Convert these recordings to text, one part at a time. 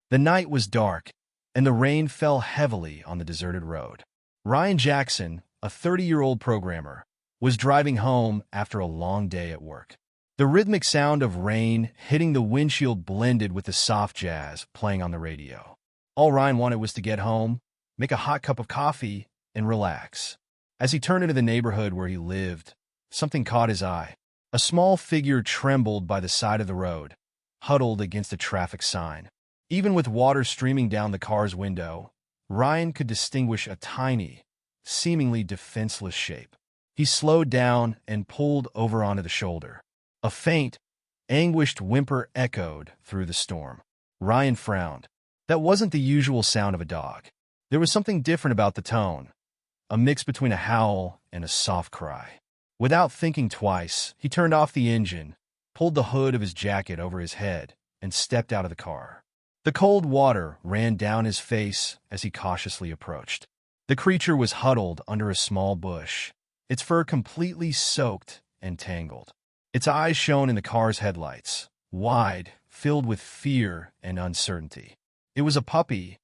The night was dark, and the rain fell heavily on the deserted road. Ryan Jackson, a 30-year-old programmer, was driving home after a long day at work. The rhythmic sound of rain hitting the windshield blended with the soft jazz playing on the radio. All Ryan wanted was to get home, make a hot cup of coffee, and relax. As he turned into the neighborhood where he lived, something caught his eye. A small figure trembled by the side of the road, huddled against a traffic sign. Even with water streaming down the car's window, Ryan could distinguish a tiny, seemingly defenseless shape. He slowed down and pulled over onto the shoulder. A faint, anguished whimper echoed through the storm. Ryan frowned. That wasn't the usual sound of a dog. There was something different about the tone, a mix between a howl and a soft cry. Without thinking twice, he turned off the engine, pulled the hood of his jacket over his head, and stepped out of the car. The cold water ran down his face as he cautiously approached. The creature was huddled under a small bush, its fur completely soaked and tangled. Its eyes shone in the car's headlights, wide, filled with fear and uncertainty. It was a puppy,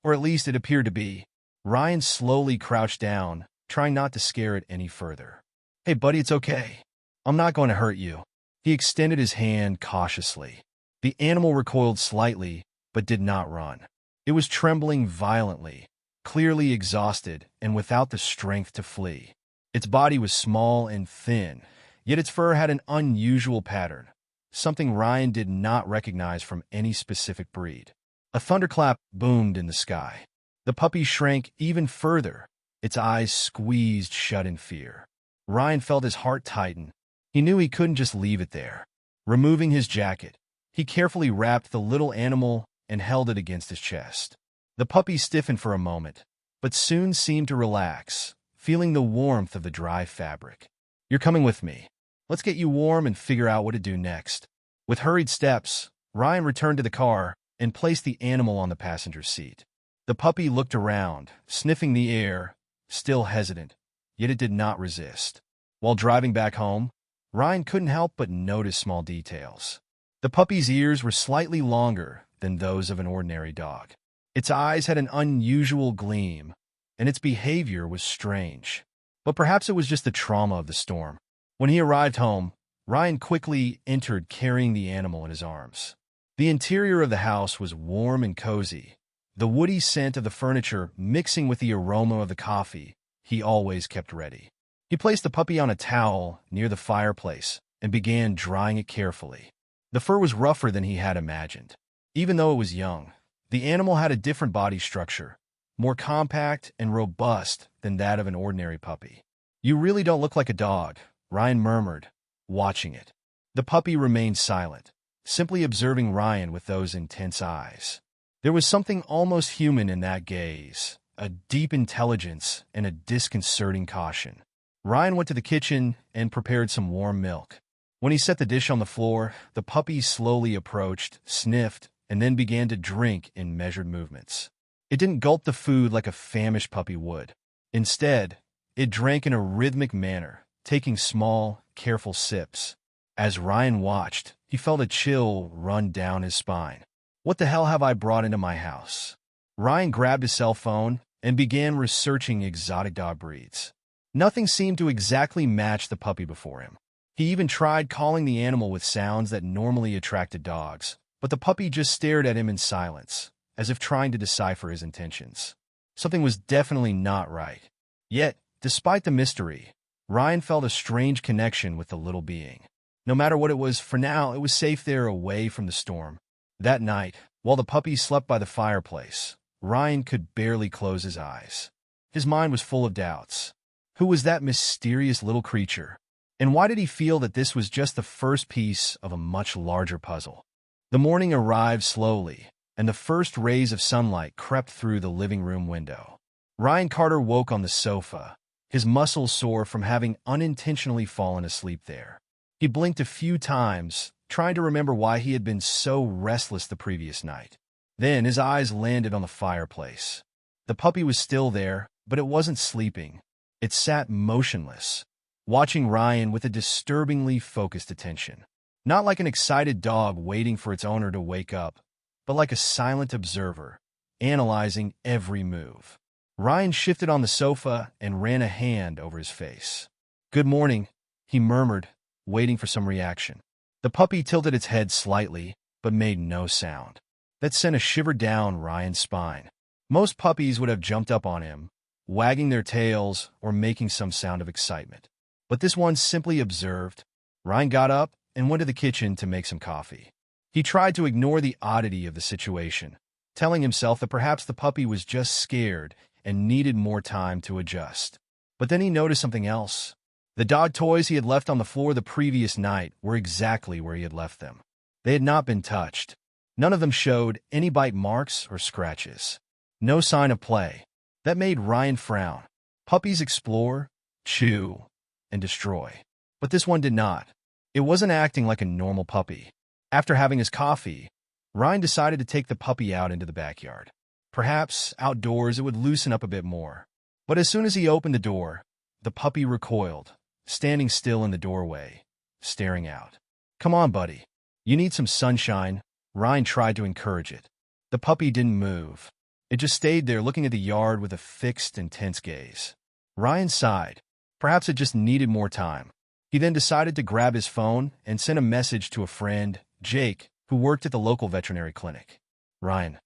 or at least it appeared to be. Ryan slowly crouched down, trying not to scare it any further. "Hey, buddy, it's okay. I'm not going to hurt you." He extended his hand cautiously. The animal recoiled slightly, but did not run. It was trembling violently, clearly exhausted and without the strength to flee. Its body was small and thin, yet its fur had an unusual pattern, something Ryan did not recognize from any specific breed. A thunderclap boomed in the sky. The puppy shrank even further, its eyes squeezed shut in fear. Ryan felt his heart tighten. He knew he couldn't just leave it there. Removing his jacket, he carefully wrapped the little animal and held it against his chest. The puppy stiffened for a moment, but soon seemed to relax, feeling the warmth of the dry fabric. "You're coming with me. Let's get you warm and figure out what to do next." With hurried steps, Ryan returned to the car and placed the animal on the passenger seat. The puppy looked around, sniffing the air, still hesitant, yet it did not resist. While driving back home, Ryan couldn't help but notice small details. The puppy's ears were slightly longer than those of an ordinary dog. Its eyes had an unusual gleam, and its behavior was strange. But perhaps it was just the trauma of the storm. When he arrived home, Ryan quickly entered carrying the animal in his arms. The interior of the house was warm and cozy, the woody scent of the furniture mixing with the aroma of the coffee he always kept ready. He placed the puppy on a towel near the fireplace and began drying it carefully. The fur was rougher than he had imagined. Even though it was young, the animal had a different body structure, more compact and robust than that of an ordinary puppy. "You really don't look like a dog," Ryan murmured, watching it. The puppy remained silent, simply observing Ryan with those intense eyes. There was something almost human in that gaze, a deep intelligence and a disconcerting caution. Ryan went to the kitchen and prepared some warm milk. When he set the dish on the floor, the puppy slowly approached, sniffed, and then began to drink in measured movements. It didn't gulp the food like a famished puppy would. Instead, it drank in a rhythmic manner, taking small, careful sips. As Ryan watched, he felt a chill run down his spine. What the hell have I brought into my house? Ryan grabbed his cell phone and began researching exotic dog breeds. Nothing seemed to exactly match the puppy before him. He even tried calling the animal with sounds that normally attracted dogs, but the puppy just stared at him in silence, as if trying to decipher his intentions. Something was definitely not right. Yet, despite the mystery, Ryan felt a strange connection with the little being. No matter what it was, for now, it was safe there away from the storm. That night, while the puppy slept by the fireplace, Ryan could barely close his eyes. His mind was full of doubts. Who was that mysterious little creature? And why did he feel that this was just the first piece of a much larger puzzle? The morning arrived slowly, and the first rays of sunlight crept through the living room window. Ryan Carter woke on the sofa, his muscles sore from having unintentionally fallen asleep there. He blinked a few times, trying to remember why he had been so restless the previous night. Then his eyes landed on the fireplace. The puppy was still there, but it wasn't sleeping. It sat motionless, watching Ryan with a disturbingly focused attention. Not like an excited dog waiting for its owner to wake up, but like a silent observer, analyzing every move. Ryan shifted on the sofa and ran a hand over his face. "Good morning," he murmured, waiting for some reaction. The puppy tilted its head slightly, but made no sound. That sent a shiver down Ryan's spine. Most puppies would have jumped up on him, wagging their tails or making some sound of excitement. But this one simply observed. Ryan got up and went to the kitchen to make some coffee. He tried to ignore the oddity of the situation, telling himself that perhaps the puppy was just scared and needed more time to adjust. But then he noticed something else. The dog toys he had left on the floor the previous night were exactly where he had left them. They had not been touched. None of them showed any bite marks or scratches. No sign of play. That made Ryan frown. Puppies explore, chew, and destroy. But this one did not. It wasn't acting like a normal puppy. After having his coffee, Ryan decided to take the puppy out into the backyard. Perhaps outdoors it would loosen up a bit more. But as soon as he opened the door, the puppy recoiled, standing still in the doorway, staring out. "Come on, buddy. You need some sunshine." Ryan tried to encourage it. The puppy didn't move. It just stayed there looking at the yard with a fixed, intense gaze. Ryan sighed. Perhaps it just needed more time. He then decided to grab his phone and send a message to a friend, Jake, who worked at the local veterinary clinic. "Ryan,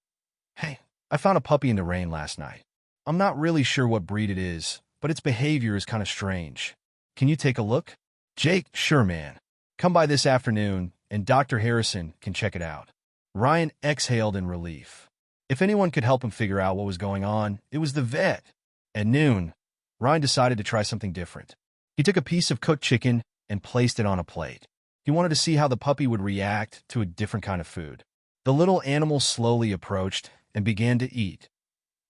hey, I found a puppy in the rain last night. I'm not really sure what breed it is, but its behavior is kind of strange. Can you take a look?" Jake, "Sure, man. Come by this afternoon, and Dr. Harrison can check it out." Ryan exhaled in relief. If anyone could help him figure out what was going on, it was the vet. At noon, Ryan decided to try something different. He took a piece of cooked chicken and placed it on a plate. He wanted to see how the puppy would react to a different kind of food. The little animal slowly approached and began to eat,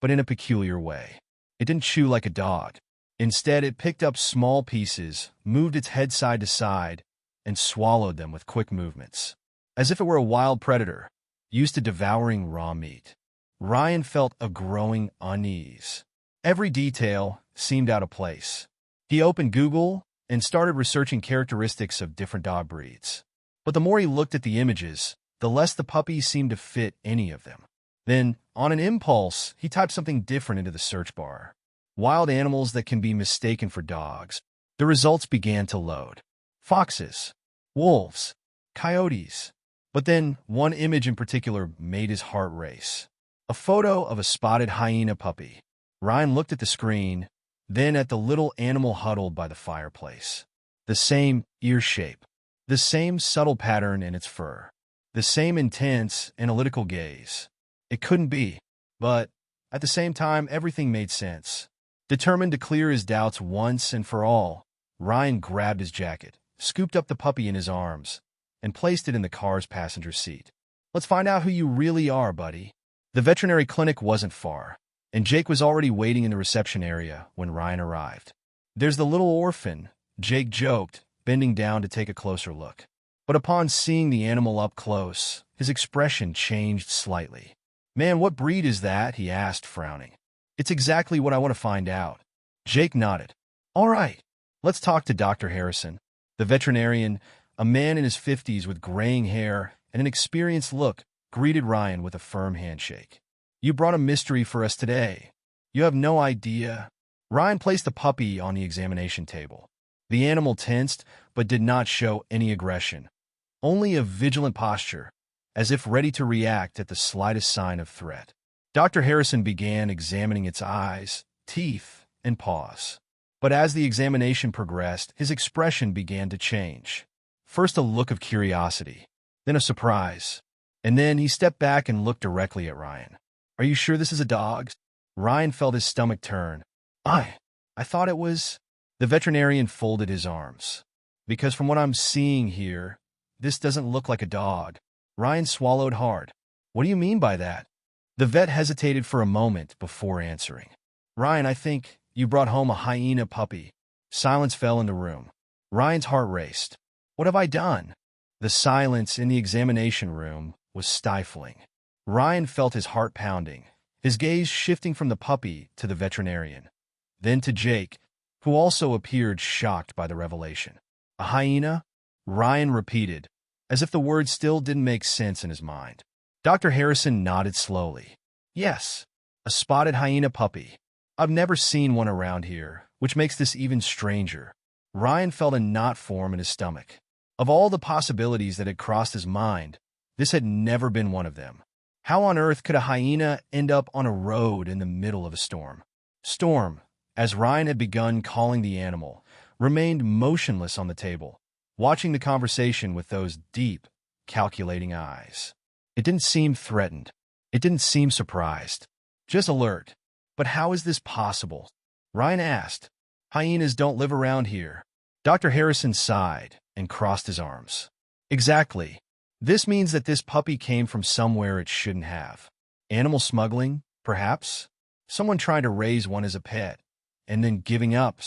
but in a peculiar way. It didn't chew like a dog. Instead, it picked up small pieces, moved its head side to side, and swallowed them with quick movements, as if it were a wild predator, used to devouring raw meat. Ryan felt a growing unease. Every detail seemed out of place. He opened Google and started researching characteristics of different dog breeds. But the more he looked at the images, the less the puppy seemed to fit any of them. Then, on an impulse, he typed something different into the search bar. Wild animals that can be mistaken for dogs. The results began to load. Foxes, wolves, coyotes. But then, one image in particular made his heart race. A photo of a spotted hyena puppy. Ryan looked at the screen, then at the little animal huddled by the fireplace. The same ear shape, the same subtle pattern in its fur, the same intense, analytical gaze. It couldn't be, but at the same time, everything made sense. Determined to clear his doubts once and for all, Ryan grabbed his jacket, scooped up the puppy in his arms, and placed it in the car's passenger seat. "Let's find out who you really are, buddy." The veterinary clinic wasn't far, and Jake was already waiting in the reception area when Ryan arrived. "There's the little orphan," Jake joked, bending down to take a closer look. But upon seeing the animal up close, his expression changed slightly. "Man, what breed is that?" he asked, frowning. "It's exactly what I want to find out." Jake nodded. "All right, let's talk to Dr. Harrison." The veterinarian, a man in his 50s with graying hair and an experienced look, greeted Ryan with a firm handshake. "You brought a mystery for us today. You have no idea." Ryan placed the puppy on the examination table. The animal tensed, but did not show any aggression, only a vigilant posture, as if ready to react at the slightest sign of threat. Dr. Harrison began examining its eyes, teeth, and paws. But as the examination progressed, his expression began to change. First a look of curiosity, then a surprise, and then he stepped back and looked directly at Ryan. "Are you sure this is a dog?" Ryan felt his stomach turn. I thought it was..." The veterinarian folded his arms. "Because from what I'm seeing here, this doesn't look like a dog." Ryan swallowed hard. "What do you mean by that?" The vet hesitated for a moment before answering. "Ryan, I think you brought home a hyena puppy." Silence fell in the room. Ryan's heart raced. What have I done? The silence in the examination room was stifling. Ryan felt his heart pounding, his gaze shifting from the puppy to the veterinarian, then to Jake, who also appeared shocked by the revelation. "A hyena?" Ryan repeated, as if the word still didn't make sense in his mind. Dr. Harrison nodded slowly. Yes, a spotted hyena puppy. I've never seen one around here, which makes this even stranger. Ryan felt a knot form in his stomach. Of all the possibilities that had crossed his mind, this had never been one of them. How on earth could a hyena end up on a road in the middle of a storm? Storm, as Ryan had begun calling the animal, remained motionless on the table, watching the conversation with those deep, calculating eyes. It didn't seem threatened. It didn't seem surprised. Just alert. But how is this possible? Ryan asked. Hyenas don't live around here. Dr. Harrison sighed and crossed his arms. Exactly. This means that this puppy came from somewhere it shouldn't have. Animal smuggling, perhaps? Someone trying to raise one as a pet, and then giving up.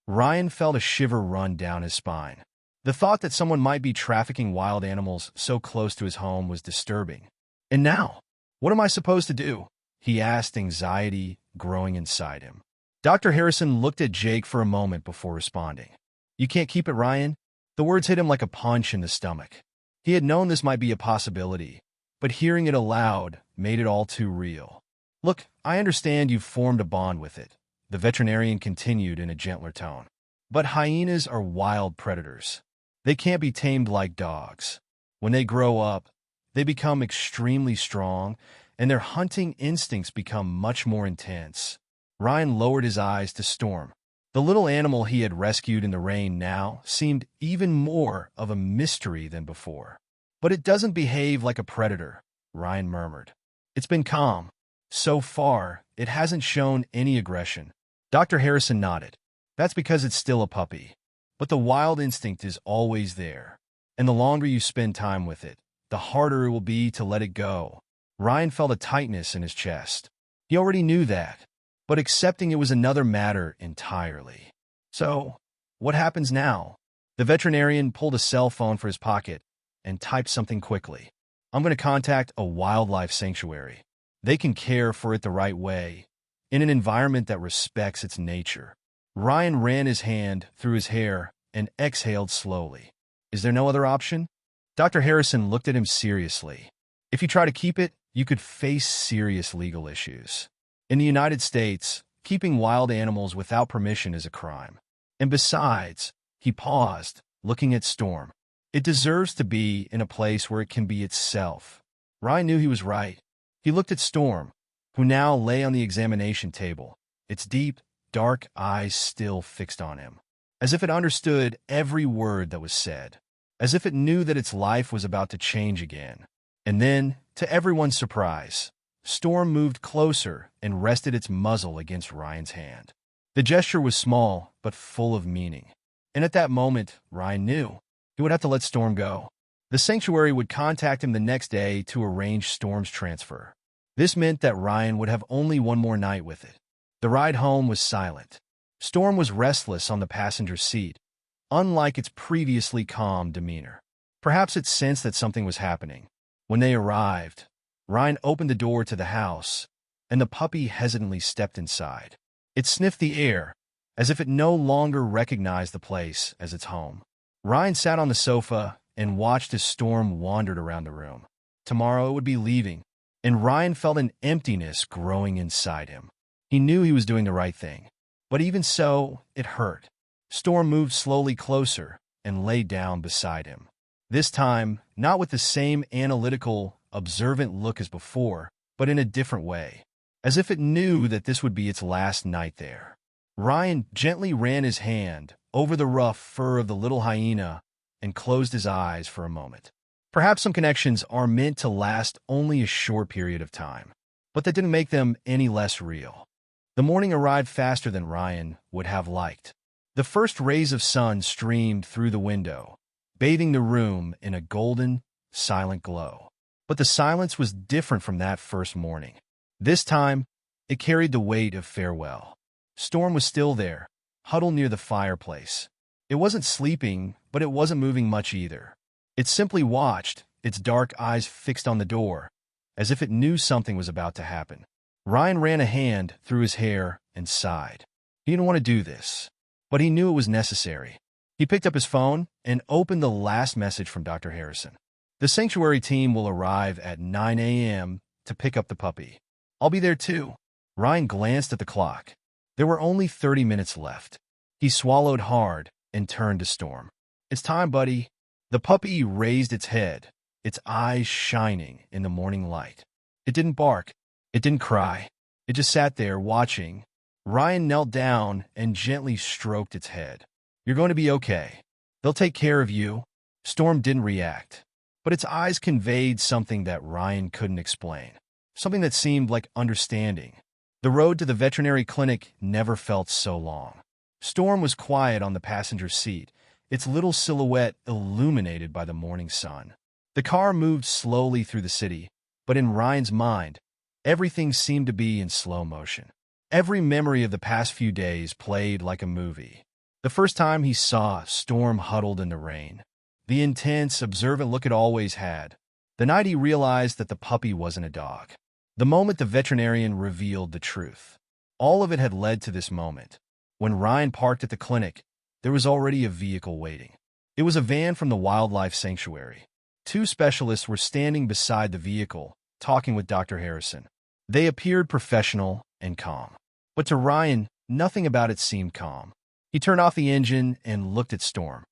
Ryan felt a shiver run down his spine. The thought that someone might be trafficking wild animals so close to his home was disturbing. And now, what am I supposed to do? He asked, anxiety growing inside him. Dr. Harrison looked at Jake for a moment before responding. You can't keep it, Ryan? The words hit him like a punch in the stomach. He had known this might be a possibility, but hearing it aloud made it all too real. Look, I understand you've formed a bond with it, the veterinarian continued in a gentler tone. But hyenas are wild predators. They can't be tamed like dogs. When they grow up, they become extremely strong, and their hunting instincts become much more intense. Ryan lowered his eyes to Storm. The little animal he had rescued in the rain now seemed even more of a mystery than before. But it doesn't behave like a predator, Ryan murmured. It's been calm. So far, it hasn't shown any aggression. Dr. Harrison nodded. That's because it's still a puppy. But the wild instinct is always there. And the longer you spend time with it, the harder it will be to let it go. Ryan felt a tightness in his chest. He already knew that, but accepting it was another matter entirely. So, what happens now? The veterinarian pulled a cell phone from his pocket and typed something quickly. I'm going to contact a wildlife sanctuary. They can care for it the right way, in an environment that respects its nature. Ryan ran his hand through his hair and exhaled slowly. Is there no other option? Dr. Harrison looked at him seriously. If you try to keep it, you could face serious legal issues. In the United States, keeping wild animals without permission is a crime. And besides, he paused, looking at Storm. It deserves to be in a place where it can be itself. Ryan knew he was right. He looked at Storm, who now lay on the examination table, its deep, dark eyes still fixed on him, as if it understood every word that was said, as if it knew that its life was about to change again. And then, to everyone's surprise, Storm moved closer and rested its muzzle against Ryan's hand. The gesture was small, but full of meaning. And at that moment, Ryan knew he would have to let Storm go. The sanctuary would contact him the next day to arrange Storm's transfer. This meant that Ryan would have only one more night with it. The ride home was silent. Storm was restless on the passenger seat, unlike its previously calm demeanor. Perhaps it sensed that something was happening. When they arrived, Ryan opened the door to the house, and the puppy hesitantly stepped inside. It sniffed the air, as if it no longer recognized the place as its home. Ryan sat on the sofa and watched as Storm wandered around the room. Tomorrow it would be leaving, and Ryan felt an emptiness growing inside him. He knew he was doing the right thing, but even so, it hurt. Storm moved slowly closer and lay down beside him. This time, not with the same analytical, observant look as before, but in a different way, as if it knew that this would be its last night there. Ryan gently ran his hand over the rough fur of the little hyena and closed his eyes for a moment. Perhaps some connections are meant to last only a short period of time, but that didn't make them any less real. The morning arrived faster than Ryan would have liked. The first rays of sun streamed through the window, bathing the room in a golden, silent glow. But the silence was different from that first morning. This time, it carried the weight of farewell. Storm was still there, huddled near the fireplace. It wasn't sleeping, but it wasn't moving much either. It simply watched, its dark eyes fixed on the door, as if it knew something was about to happen. Ryan ran a hand through his hair and sighed. He didn't want to do this, but he knew it was necessary. He picked up his phone and opened the last message from Dr. Harrison. The sanctuary team will arrive at 9 a.m. to pick up the puppy. I'll be there too. Ryan glanced at the clock. There were only 30 minutes left. He swallowed hard and turned to Storm. It's time, buddy. The puppy raised its head, its eyes shining in the morning light. It didn't bark. It didn't cry. It just sat there watching. Ryan knelt down and gently stroked its head. You're going to be okay. They'll take care of you. Storm didn't react, but its eyes conveyed something that Ryan couldn't explain, something that seemed like understanding. The road to the veterinary clinic never felt so long. Storm was quiet on the passenger seat, its little silhouette illuminated by the morning sun. The car moved slowly through the city, but in Ryan's mind, everything seemed to be in slow motion. Every memory of the past few days played like a movie. The first time he saw Storm huddled in the rain, the intense, observant look it always had. The night he realized that the puppy wasn't a dog. The moment the veterinarian revealed the truth. All of it had led to this moment. When Ryan parked at the clinic, there was already a vehicle waiting. It was a van from the wildlife sanctuary. Two specialists were standing beside the vehicle, talking with Dr. Harrison. They appeared professional and calm. But to Ryan, nothing about it seemed calm. He turned off the engine and looked at Storm.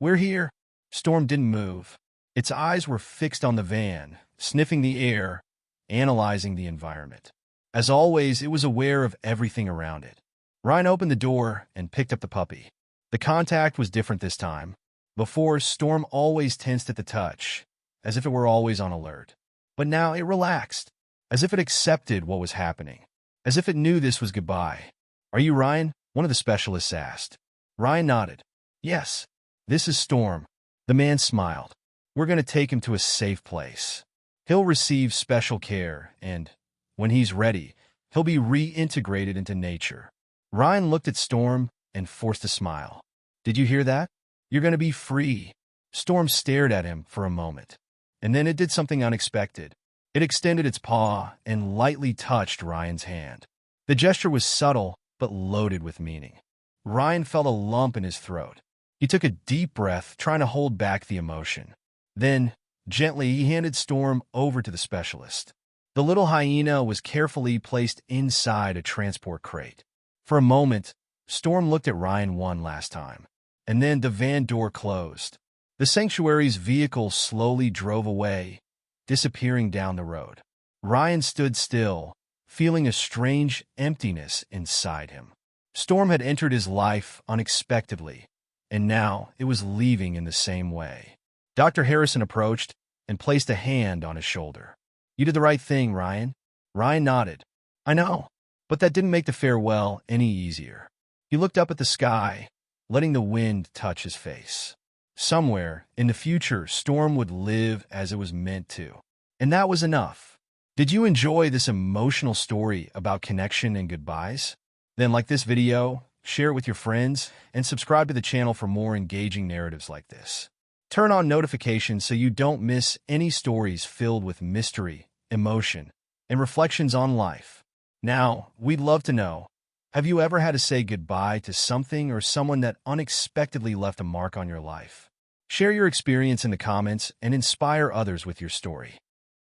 We're here. Storm didn't move. Its eyes were fixed on the van, sniffing the air, analyzing the environment. As always, it was aware of everything around it. Ryan opened the door and picked up the puppy. The contact was different this time. Before, Storm always tensed at the touch, as if it were always on alert. But now it relaxed, as if it accepted what was happening, as if it knew this was goodbye. Are you Ryan? One of the specialists asked. Ryan nodded. Yes, this is Storm. The man smiled. We're going to take him to a safe place. He'll receive special care, and when he's ready, he'll be reintegrated into nature. Ryan looked at Storm and forced a smile. Did you hear that? You're going to be free. Storm stared at him for a moment, and then it did something unexpected. It extended its paw and lightly touched Ryan's hand. The gesture was subtle, but loaded with meaning. Ryan felt a lump in his throat. He took a deep breath, trying to hold back the emotion. Then, gently, he handed Storm over to the specialist. The little hyena was carefully placed inside a transport crate. For a moment, Storm looked at Ryan one last time, and then the van door closed. The sanctuary's vehicle slowly drove away, disappearing down the road. Ryan stood still, feeling a strange emptiness inside him. Storm had entered his life unexpectedly, and now it was leaving in the same way. Dr. Harrison approached and placed a hand on his shoulder. You did the right thing, Ryan. Ryan nodded. I know, but that didn't make the farewell any easier. He looked up at the sky, letting the wind touch his face. Somewhere in the future, Storm would live as it was meant to. And that was enough. Did you enjoy this emotional story about connection and goodbyes? Then like this video, share it with your friends, and subscribe to the channel for more engaging narratives like this. Turn on notifications so you don't miss any stories filled with mystery, emotion, and reflections on life. Now, we'd love to know, have you ever had to say goodbye to something or someone that unexpectedly left a mark on your life? Share your experience in the comments and inspire others with your story.